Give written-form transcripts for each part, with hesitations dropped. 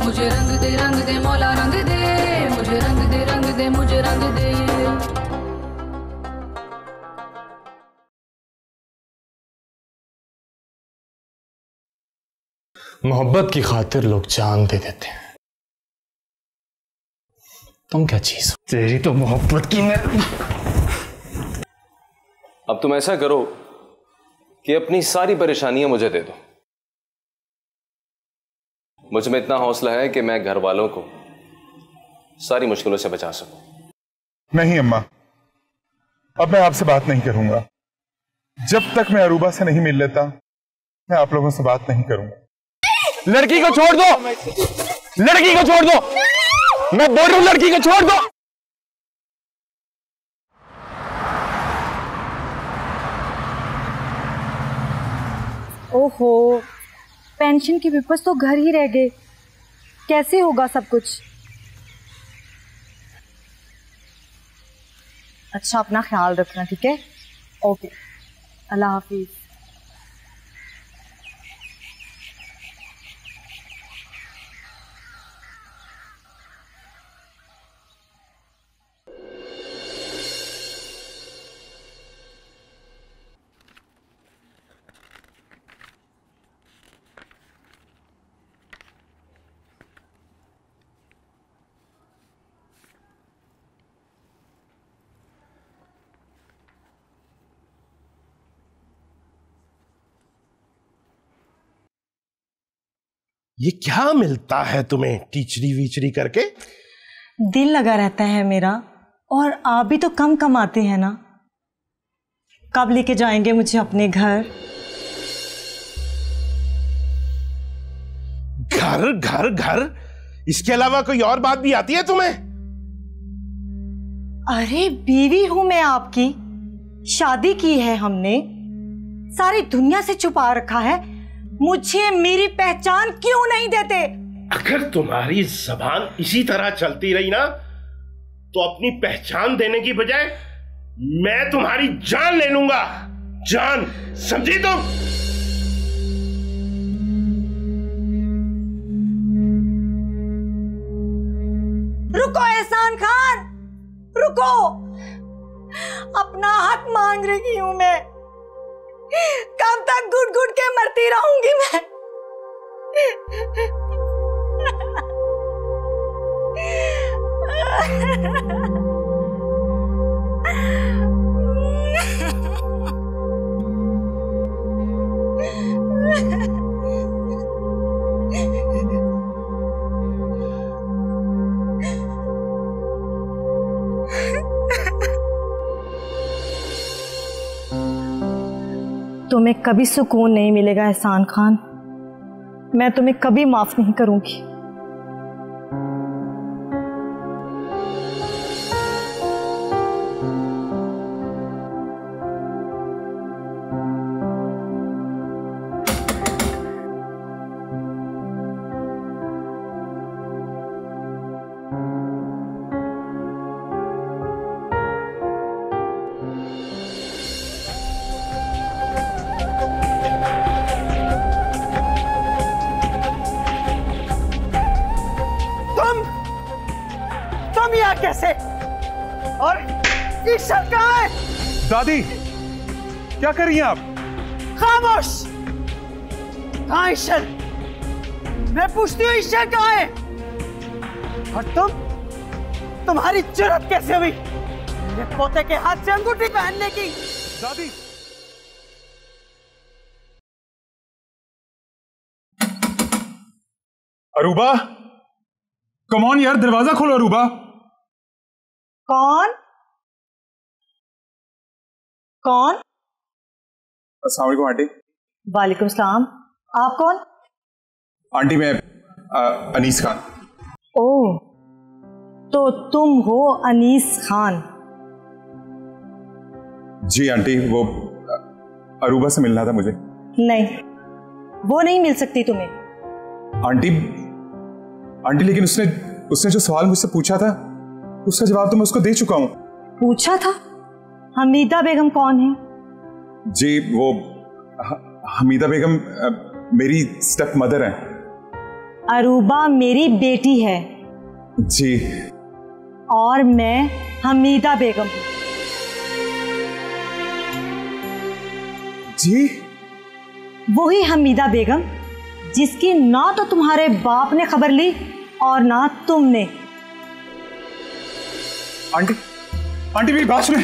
मुझे रंग दे मौला रंग दे, मुझे रंग दे मुझे रंग दे। मोहब्बत की खातिर लोग जान दे देते हैं, तुम क्या चीज हो? तेरी तो मोहब्बत की मैं। अब तुम ऐसा करो कि अपनी सारी परेशानियां मुझे दे दो। मुझ में इतना हौसला है कि मैं घर वालों को सारी मुश्किलों से बचा सकूं। नहीं अम्मा, अब मैं आपसे बात नहीं करूंगा। जब तक मैं अरूबा से नहीं मिल लेता, मैं आप लोगों से बात नहीं करूंगा। लड़की को छोड़ दो, लड़की को छोड़ दो, मैं बोल रहा हूं लड़की को छोड़ दो। ओहो, पेंशन के पेपर्स तो घर ही रह गए, कैसे होगा सब कुछ? अच्छा, अपना ख्याल रखना, ठीक है? ओके, अल्लाह हाफिज। ये क्या मिलता है तुम्हें टीचरी वीचरी करके? दिल लगा रहता है मेरा, और आप भी तो कम कमाते हैं ना। कब लेके जाएंगे मुझे अपने घर? घर घर घर, इसके अलावा कोई और बात भी आती है तुम्हें? अरे बीवी हूं मैं आपकी, शादी की है हमने, सारी दुनिया से छुपा रखा है। मुझे मेरी पहचान क्यों नहीं देते? अगर तुम्हारी जबान इसी तरह चलती रही ना, तो अपनी पहचान देने की बजाय मैं तुम्हारी जान ले लूंगा। जान, समझी तुम? रुको एहसान खान, रुको, अपना हक मांग रही हूं मैं। कब तक घुट घुट के मरती रहूंगी मैं? तुम्हें कभी सुकून नहीं मिलेगा एहसान खान, मैं तुम्हें कभी माफ नहीं करूंगी। कैसे? और ईशर कहाँ है? दादी, क्या कर रही हैं आप? खामोश! कहाँ ईशर? मैं पूछती हूँ ईशर कहाँ है? और तुम्हारी जुर्रत कैसे हुई मेरे पोते के हाथ से अंगूठी पहनने की? दादी, अरूबा, कम ऑन यार, दरवाजा खोलो अरूबा। कौन? कौन? अस्सलाम वालेकुम आंटी। वालेकुम सलाम। आप कौन? आंटी मैं अनीस खान। ओह, तो तुम हो अनीस खान? जी आंटी, वो अरूबा से मिलना था मुझे। नहीं, वो नहीं मिल सकती तुम्हें। आंटी लेकिन उसने जो सवाल मुझसे पूछा था, उसका जवाब तो मैं उसको दे चुका हूं। पूछा था? हमीदा बेगम कौन है? जी वो हमीदा बेगम मेरी स्टेप मदर हैं। अरूबा मेरी बेटी है। जी। और मैं हमीदा बेगम हूँ। जी? वही हमीदा बेगम जिसकी ना तो तुम्हारे बाप ने खबर ली और ना तुमने। आंटी, आंटी मेरी बात सुने।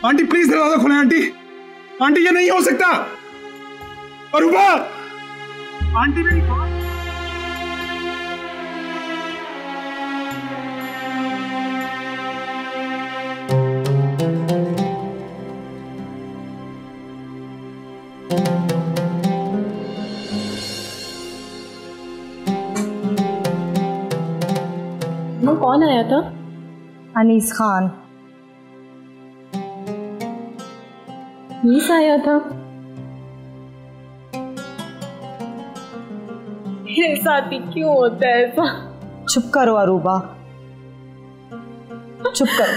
आंटी प्लीज दरवाजा खोलें। आंटी, आंटी ये नहीं हो सकता। अरूबा, आंटी मेरी बात। वो कौन आया था? अनीस खान। मीस आया था? मेरे साथ ही क्यों होता है ऐसा? चुप करो अरूबा, चुप करो।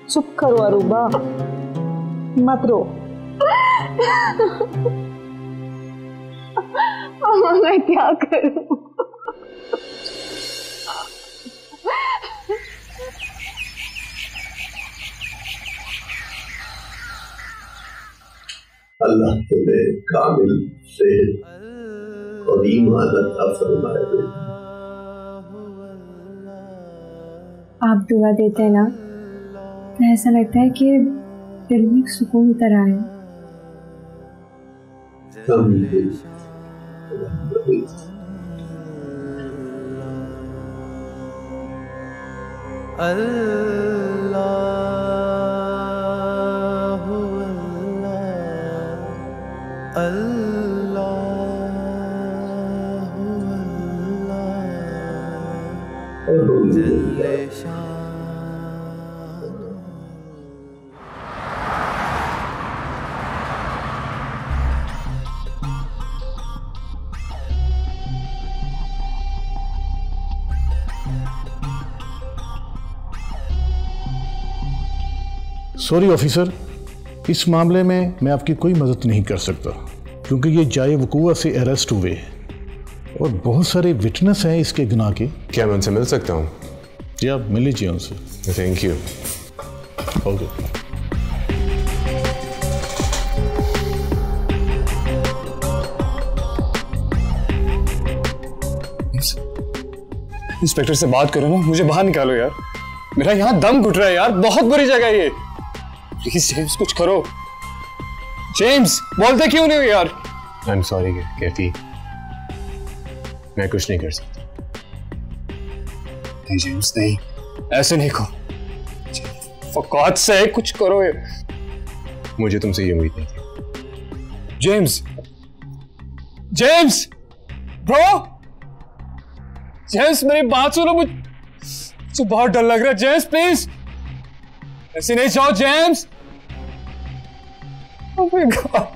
चुप करो अरूबा, मत रो। मैं क्या करूं? अल्लाह तुम्हें कामिल सेहत और ईमान अता फरमाए। आप दुआ देते हैं ना तो ऐसा लगता है कि दिल में सुकून उतर आया। सॉरी ऑफिसर, इस मामले में मैं आपकी कोई मदद नहीं कर सकता क्योंकि ये जाए वकूआ से अरेस्ट हुए और बहुत सारे विटनेस हैं इसके गुनाह के। क्या मैं उनसे मिल सकता हूँ? जी आप मिल लीजिए उनसे। Thank you. ओके। इंस्पेक्टर से बात करो ना, मुझे बाहर निकालो यार। मेरा यहाँ दम घुट रहा है यार, बहुत बुरी जगह है ये। प्लीज जेम्स कुछ करो। जेम्स बोलते क्यों नहीं हो यार? आई एम सॉरी कैफी, मैं कुछ नहीं कर सकता। नहीं जेम्स नहीं, ऐसे नहीं कहो। फॉर गॉड से कुछ करो यार। मुझे तुमसे ये उम्मीद नहीं थी। जेम्स, जेम्स ब्रो, जेम्स मेरी बात सुनो, मुझे बहुत डर लग रहा है। जेम्स प्लीज ऐसे नहीं जाओ James. Oh my God.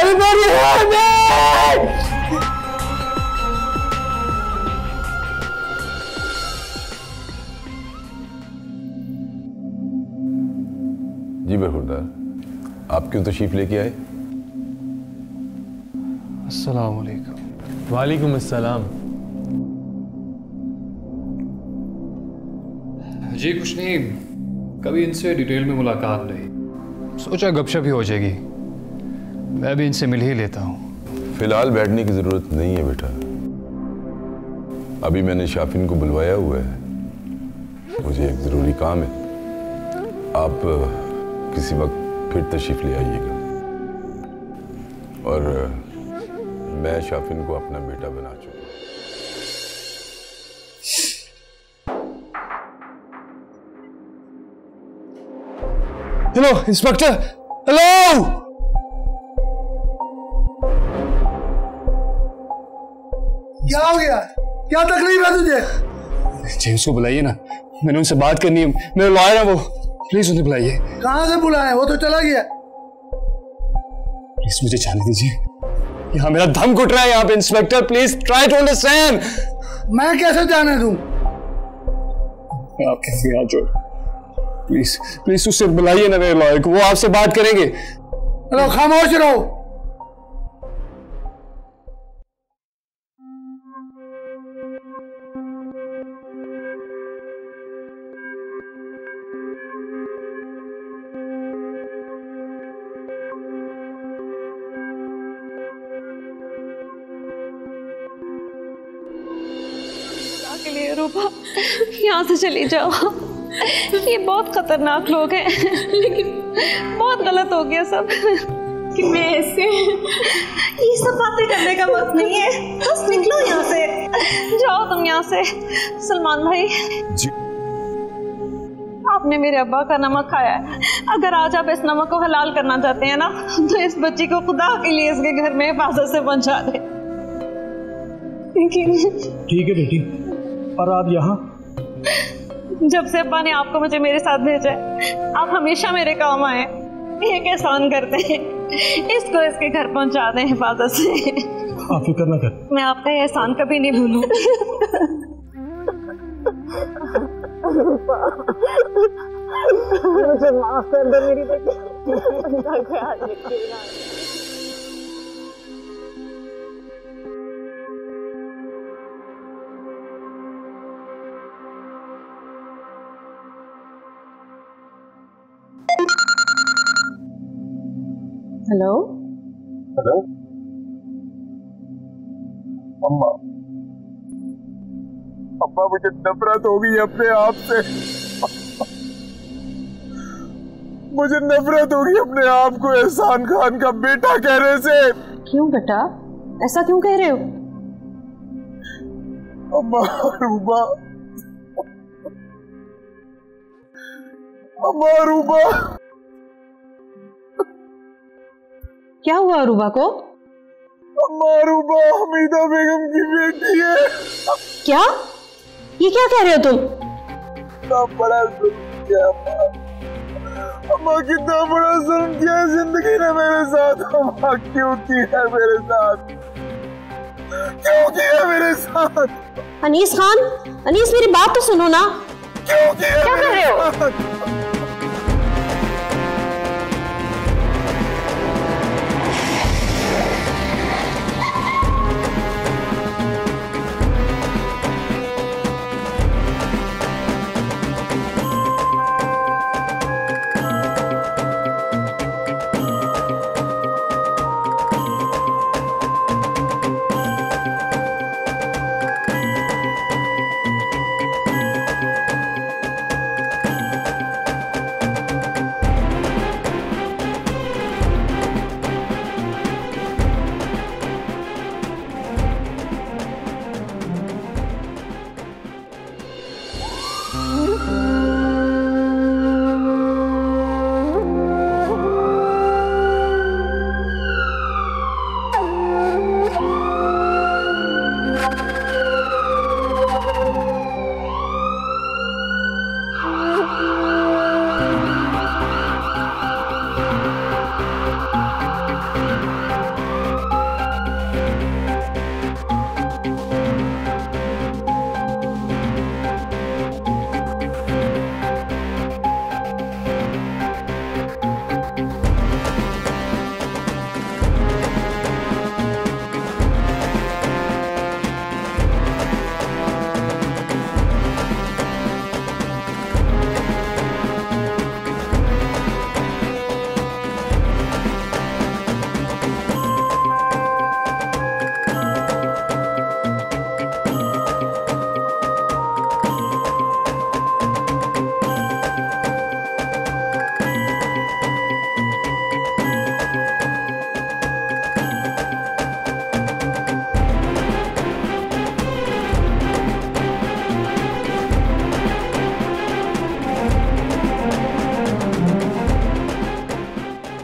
Everybody help me! जी बरखुरदार, आप क्यों तशरीफ लेके आए? अस्सलाम वालेकुम। वालेकुम अस्सलाम। जी कुछ नहीं, कभी इनसे डिटेल में मुलाकात नहीं, सोचा गपशप ही हो जाएगी। मैं भी इनसे मिल ही लेता हूँ। फिलहाल बैठने की जरूरत नहीं है बेटा, अभी मैंने शाफिन को बुलवाया हुआ है, मुझे एक जरूरी काम है। आप किसी वक्त फिर तशरीफ ले आइएगा और मैं शाफिन को अपना बेटा बना चुका। Hello inspector, hello. क्या हो गया? क्या तकलीफ है तुझे? जेम्स को बुलाइए ना, मैंने उनसे बात करनी है, मेरे लॉयर है वो, प्लीज उन्हें बुलाइए। कहाँ से बुलाए? वो तो चला गया। प्लीज मुझे जाने दीजिए, यहाँ मेरा दम घुट रहा है यहाँ पे। Inspector please try to understand. मैं कैसे जाने दूं? आप कैसे हाथ जोड़, प्लीज प्लीज उससे बुलाइए ना मेरे लॉयर को, वो आपसे बात करेंगे। हेलो, खामोश रहो। के लिए रूपा, यहाँ से चली जाओ। ये बहुत खतरनाक लोग हैं, लेकिन बहुत गलत हो गया सब। कि मैं ऐसे ये सब बातें करने का वक्त नहीं है, बस निकलो यहाँ से, जाओ तुम यहाँ से। सलमान भाई जी, आपने मेरे अब्बा का नमक खाया है, अगर आज आप इस नमक को हलाल करना चाहते हैं ना, तो इस बच्ची को खुदा के लिए इसके घर में हिफाजत से पहुंचा दे। ठीक है बेटी, और आप यहाँ? जब से अब्बा ने आपको मुझे मेरे साथ भेजा है, आप हमेशा मेरे काम आए। एक एहसान करते हैं, इसको इसके घर पहुंचा दें हिफाजत से। आप फिक्र ना कर, मैं आपका ये एहसान कभी नहीं भूलूं। मुझे माफ कर दो मेरी बेटी, ख्याल रखिएगा। हेलो हेलो अम्मा, अम्मा मुझे नफरत हो गई अपने आप से। मुझे नफरत हो गई अपने आप को एहसान खान का बेटा कहने से। क्यों बेटा, ऐसा क्यों कह रहे हो? अम्मा रूबा, अम्मा रूबा। क्या हुआ अरूबा को? अम्मा रूबा हमीदा बेगम की बेटी है। क्या? ये क्या कह रहे हो तुम? कितना बड़ा जुल्म किया अम्मा, अम्मा कितना बड़ा जुल्म किया है जिंदगी ने मेरे साथ। अम्मा क्यों किया मेरे साथ, क्यों किया मेरे साथ? अनीस खान, अनीस मेरी बात तो सुनो ना। क्यों किया? क्या कर रहे हो?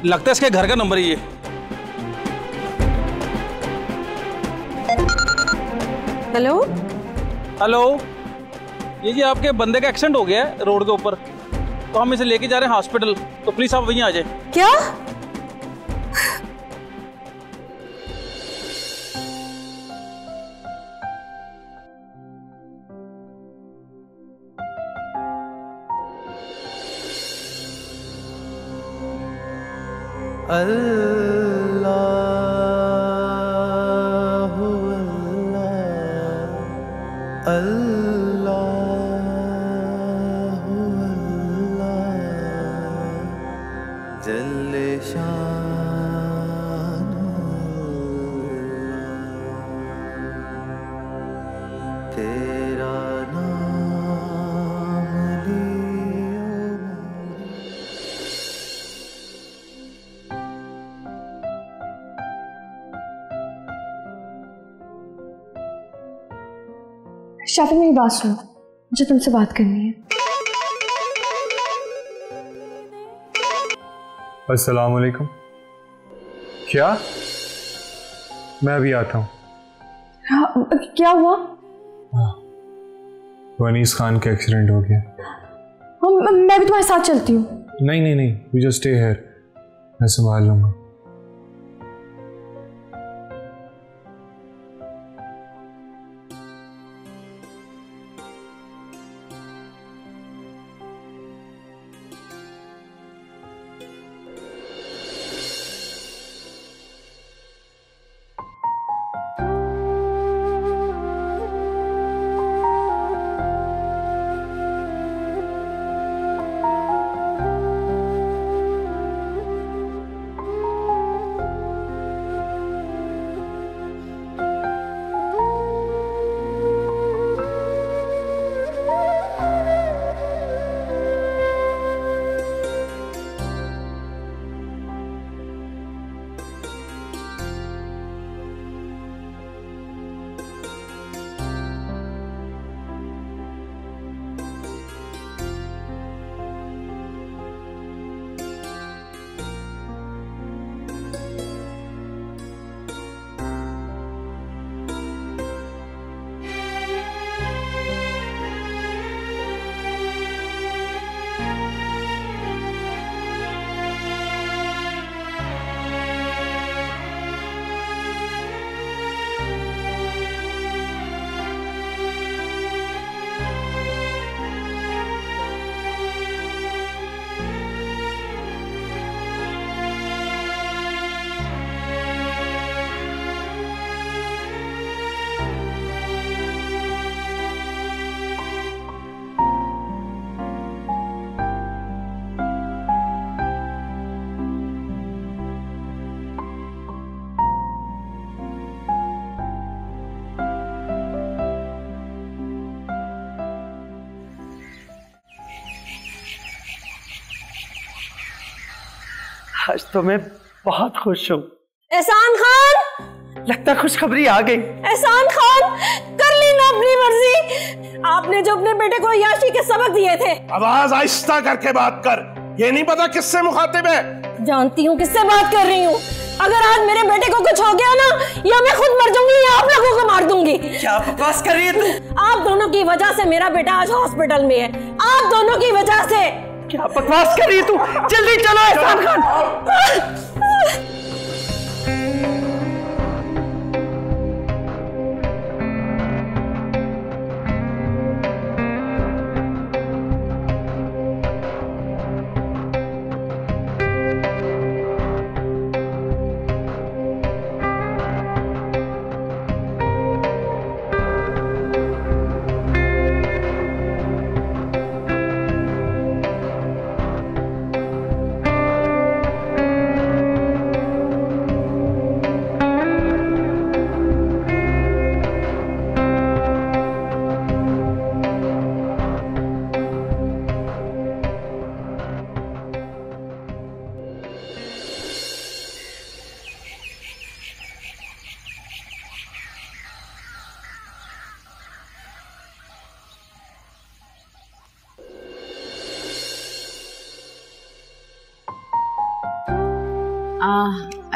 लगता है इसके घर का नंबर ही है। हेलो हेलो, ये जी आपके बंदे का एक्सीडेंट हो गया है रोड के ऊपर, तो हम इसे लेके जा रहे हैं हॉस्पिटल, तो प्लीज आप वहीं आ जाए। क्या? शाफी मेरी बात सुनो, मुझे तुमसे बात करनी है। अस्सलाम वालेकुम। क्या? मैं अभी आता हूँ। हाँ, क्या हुआ? वनीस खान का एक्सीडेंट हो गया। मैं भी तुम्हारे साथ चलती हूँ। नहीं नहीं नहीं, यू जस्ट स्टे हियर, मैं संभाल लूंगा। आज तो मैं बहुत खुश हूँ। एहसान खान, लगता खुशखबरी आ गई। एहसान खान, कर ली ना अपनी मर्जी। आपने जो अपने बेटे को याशी के सबक दिए थे। आवाज आहिस्ता करके बात कर, ये नहीं पता किससे मुखातिब है। जानती हूँ किससे बात कर रही हूँ। अगर आज मेरे बेटे को कुछ हो गया ना, या मैं खुद मर जाऊंगी या आप लोगों को मार दूंगी। क्या बकवास कर रही है तू? आप दोनों की वजह से मेरा बेटा आज हॉस्पिटल में है, आप दोनों की वजह से। क्या बकवास कर रही है तू? जल्दी चलो एहसान खान।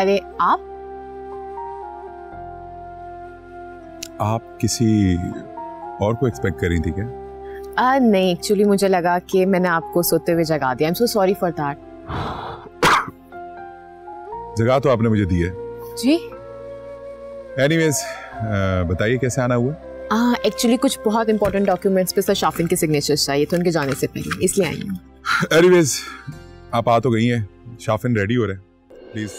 अरे आप किसी और को एक्सपेक्ट कर रही थी क्या? नहीं, एक्चुअली मुझे लगा कि मैंने आपको सोते हुए जगा दिया। I am so sorry for that. जगह तो आपने मुझे दी है जी। एनीवेज, बताइए कैसे आना हुआ? एक्चुअली कुछ बहुत इंपॉर्टेंट डॉक्यूमेंट्स पे सर शाफिन के सिग्नेचर्स चाहिए थे उनके जाने से पहले, इसलिए आई हूँ। एनीवेज, आप आ तो गई हैं, शाफिन रेडी हो रहे हैं, प्लीज।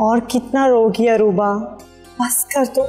और कितना रोगी अरूबा, बस कर दो।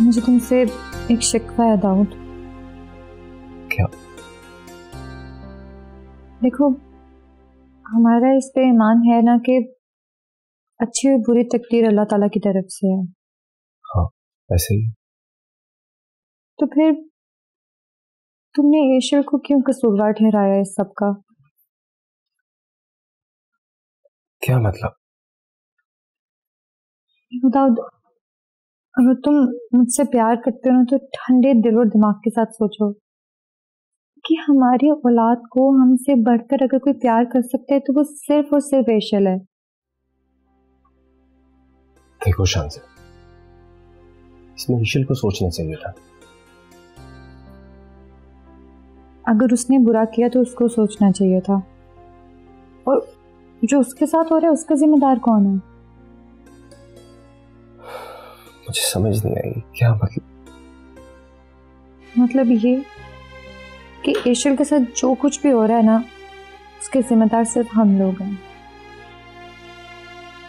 मुझे तुमसे एक शिकवा है दाऊद। क्या? देखो, हमारा इस पे ईमान है ना कि अच्छी और बुरी तकदीर अल्लाह ताला की तरफ से है। हाँ, ऐसे ही। तो फिर तुमने एशल को क्यों कसूरवार ठहराया इस सब का? क्या मतलब? दाऊद, अगर तुम मुझसे प्यार करते हो तो ठंडे दिल और दिमाग के साथ सोचो कि हमारी औलाद को हमसे बढ़कर अगर कोई प्यार कर सकता है तो वो सिर्फ और सिर्फ एशल है। देखो शांति, इसमें एशल को सोचना चाहिए था। अगर उसने बुरा किया तो उसको सोचना चाहिए था, और जो उसके साथ हो रहा है उसका जिम्मेदार कौन है? मुझे समझ नहीं आई, क्या मतलब ये कि एशल के साथ जो कुछ भी हो रहा है ना, उसके जिम्मेदार सिर्फ हम लोग हैं।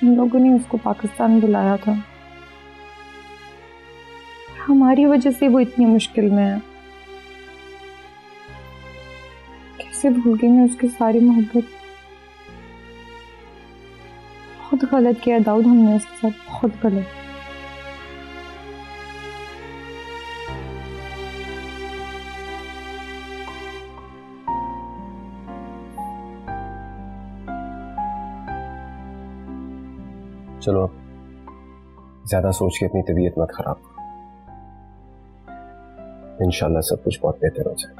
हम लोगों ने उसको पाकिस्तान बुलाया था, हमारी वजह से वो इतनी मुश्किल में है। कैसे भूल गई मैं उसकी सारी मोहब्बत। बहुत गलत किया दाऊद हमने उसके साथ, बहुत गलत। चलो अब ज्यादा सोच के अपनी तबीयत मत खराब करो, इंशाल्लाह सब कुछ बहुत बेहतर हो जाए।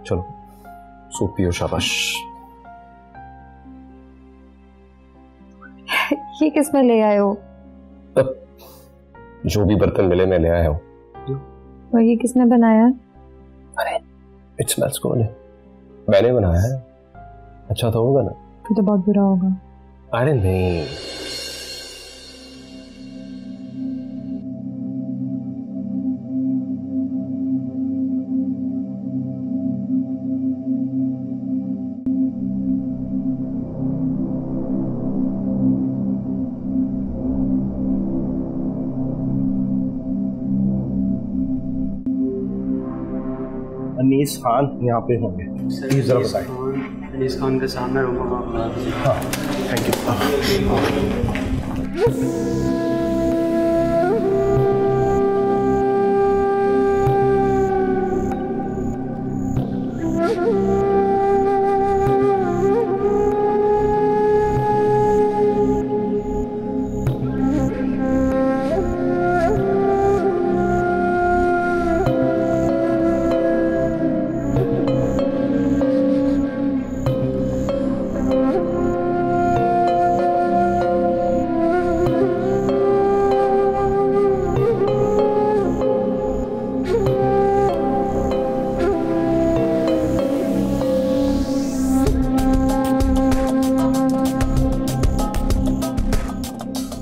चलो सूप पियो, शाबाश। ये किस में ले आए हो? जो भी बर्तन मिले मैं ले आया हूँ। और ये किसने बनाया? अरे इट स्मेल्स गुड, मैंने बनाया है। अच्छा तो होगा ना? फिर तो बहुत बुरा होगा। अरे नहीं, अनीस खान यहाँ पे होंगे, प्लीज जरा बताएं। अनीस खान के सामने रहूँगा। हाँ थैंक यू।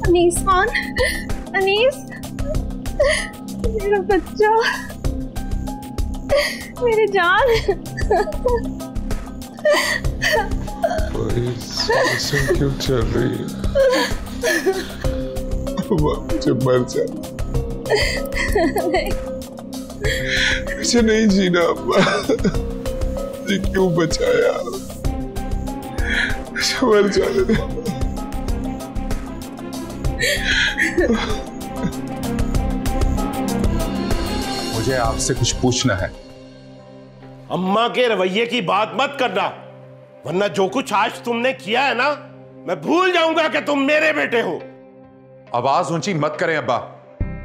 अनीस खान, अनीस, मेरा बच्चा, मेरी जान। क्यों चल रही है? मुझे मर जाना, मुझे नहीं जीना अम्मा। ये क्यों बचाया? मुझे मर जाने दे। मुझे आपसे कुछ पूछना है। अम्मा के रवैये की बात मत करना, वरना जो कुछ आज तुमने किया है ना, मैं भूल जाऊंगा कि तुम मेरे बेटे हो। आवाज ऊंची मत करें अब्बा,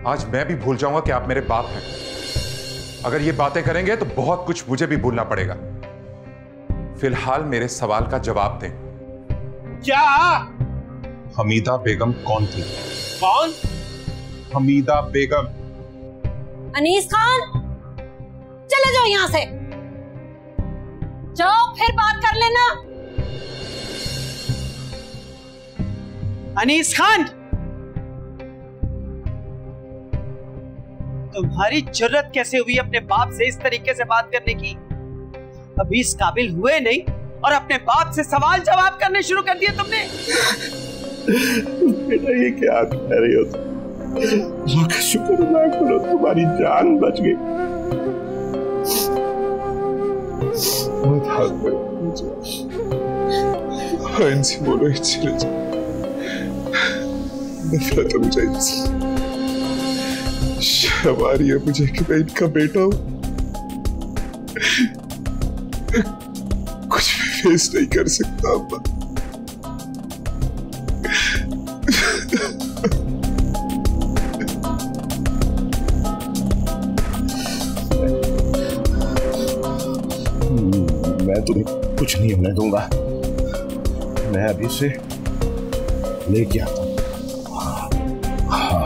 आज मैं भी भूल जाऊंगा कि आप मेरे बाप हैं। अगर ये बातें करेंगे तो बहुत कुछ मुझे भी भूलना पड़ेगा। फिलहाल मेरे सवाल का जवाब दें। क्या? हमीदा बेगम कौन थी? कौन? हमीदा बेगम। अनीस खान, चले जाओ यहाँ से, जाओ फिर बात कर लेना। अनीस खान, तुम्हारी जुर्रत कैसे हुई अपने बाप से इस तरीके से बात करने की? अभी इस काबिल हुए नहीं और अपने बाप से सवाल जवाब करने शुरू कर दिए तुमने। बेटा ये क्या कह रही हो तुम? अल्लाह का शुक्र अदा करो, तुम्हारी जान बच गई। मत हाथ में इनसे बोलो, चले जाओ। नफरत है मुझे इनसे, शर्म आ रही है मुझे कि मैं इनका बेटा हूं। कुछ भी फेस नहीं कर सकता अब्बा। मैं तुम्हें कुछ नहीं होने दूंगा, मैं अभी से लेके आता हूं। हाँ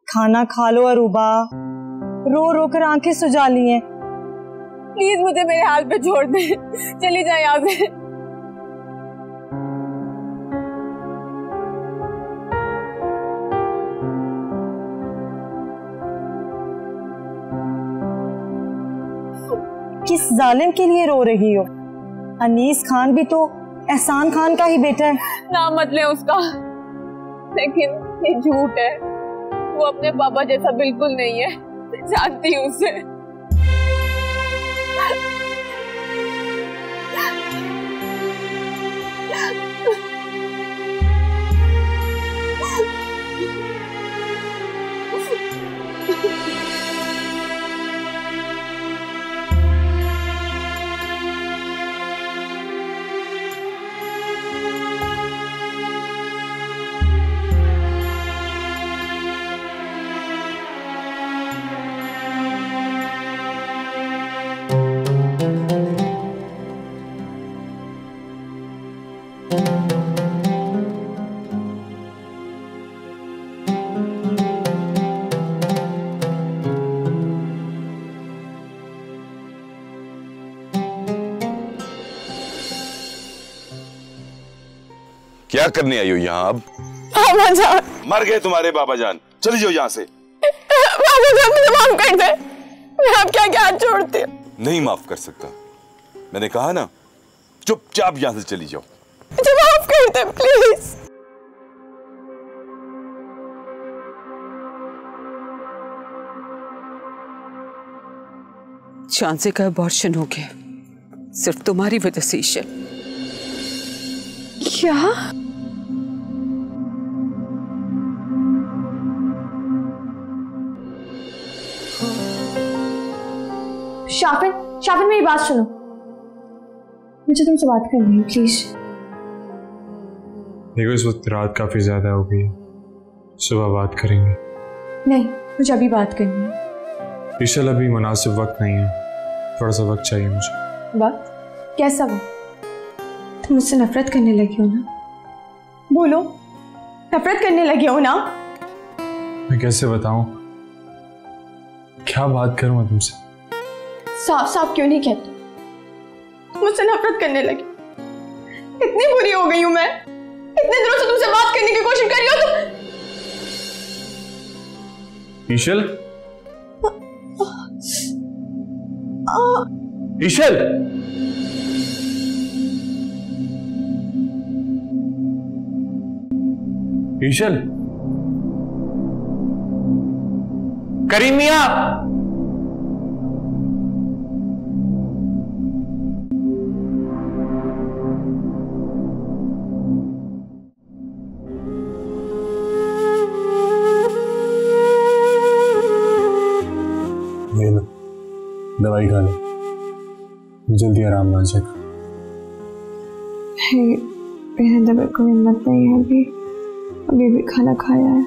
खाना खा लो अरूबा, रो रो कर आंखें सुजा ली हैं। प्लीज मुझे मेरे हाल पे छोड़ दे, चली जाए यहाँ से। किस जालिम के लिए रो रही हो? अनीस खान भी तो एहसान खान का ही बेटा है। नाम मत ले उसका, लेकिन ये झूठ है। वो अपने पापा जैसा बिल्कुल नहीं है, मैं जानती हूँ उसे। क्या करने आई हो यहाँ अब? बाबा जान, मर गए तुम्हारे बाबा जान, चली जाओ यहाँ से। बाबा जान मुझे माफ कर दे, मैं आपके आगे हाथ जोड़ती हूँ। नहीं माफ कर सकता, मैंने कहा ना, चुपचाप यहाँ से चली जाओ। मुझे माफ कर दे प्लीज। चांसे का अबॉर्शन हो गया सिर्फ तुम्हारी वजह से ईशल। क्या? शाफिन, शाफिन मेरी बात सुनो, मुझे तुमसे बात करनी है प्लीज। देखो इस वक्त रात काफी ज्यादा हो गई है, सुबह बात करेंगे। नहीं, मुझे अभी बात करनी है। ईशल अभी मुनासिब वक्त नहीं है, थोड़ा सा वक्त चाहिए मुझे। वक्त? कैसा वक्त? तुम मुझसे नफरत करने लगी हो ना? बोलो, नफरत करने लगी हो ना? मैं कैसे बताऊं, क्या बात करूं मैं तुमसे? साफ साफ क्यों नहीं कहते? मुझसे नफरत करने लगी। इतनी बुरी हो गई हूं मैं, इतने दिनों से तुमसे बात करने की कोशिश कर रही हो तुम। ईशल, ईशल, ईशल, करीम मियां, दवाई खा लो, जल्दी आराम आ जाएगा। मेरे दवा को हिम्मत नहीं है, अभी भी खाना खाया है।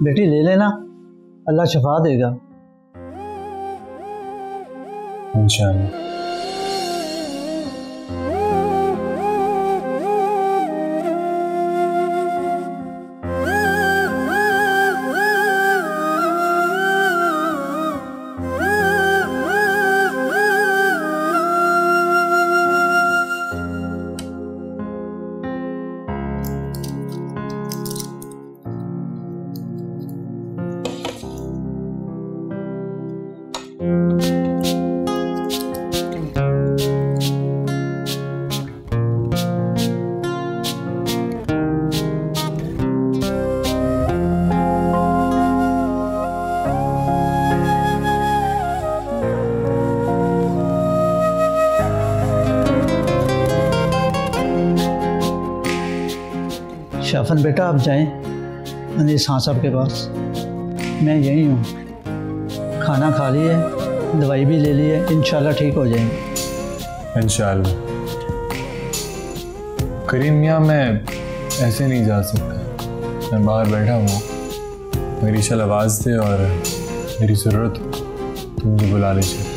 बेटी ले लेना, अल्लाह शफा देगा इंशाअल्लाह। शाफन बेटा आप जाएं अनीस खान साहब के पास, मैं यहीं हूँ। खाना खा लिए, दवाई भी ले ली है, इंशाल्लाह ठीक हो जाएंगे। इंशाल्लाह। करीम मियां मैं ऐसे नहीं जा सकता, मैं बाहर बैठा हूँ। मेरी ईशल आवाज़ दे और मेरी ज़रूरत हो तो मुझे बुला लीजिए।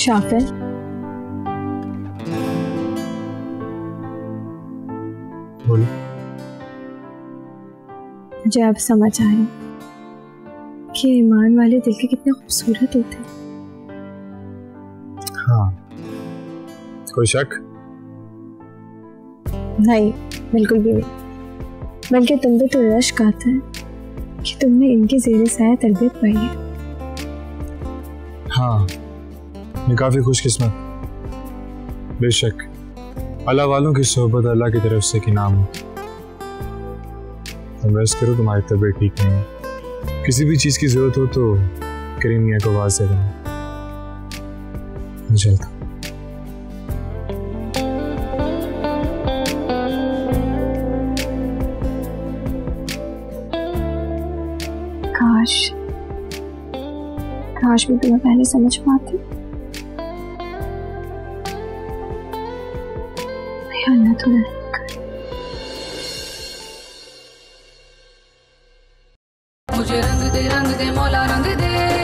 शाफिन, बोलो। मुझे अब समझ आया कि ईमान वाले दिल के कितने खूबसूरत होते हैं। हाँ, कोई शक? नहीं, बिल्कुल भी नहीं। बल्कि तुम पे तो रश्क आता है कि तुमने इनकी ज़ेरे साया तरबियत पाई है। हाँ, मैं काफ़ी खुशकिस्मत। बेशक अल्लाह वालों की सोहबत अल्लाह की तरफ से की नाम होती। तुम रेस्ट करो, तुम्हारी तबीयत ठीक नहीं है। किसी भी चीज़ की ज़रूरत हो तो करीम मियां को आवाज़ दे देना। मैं चलता हूं। काश भी तुम्हें पहले समझ पाती। अल्लाह थोड़ा मुझे रंग दे मौला रंग दे।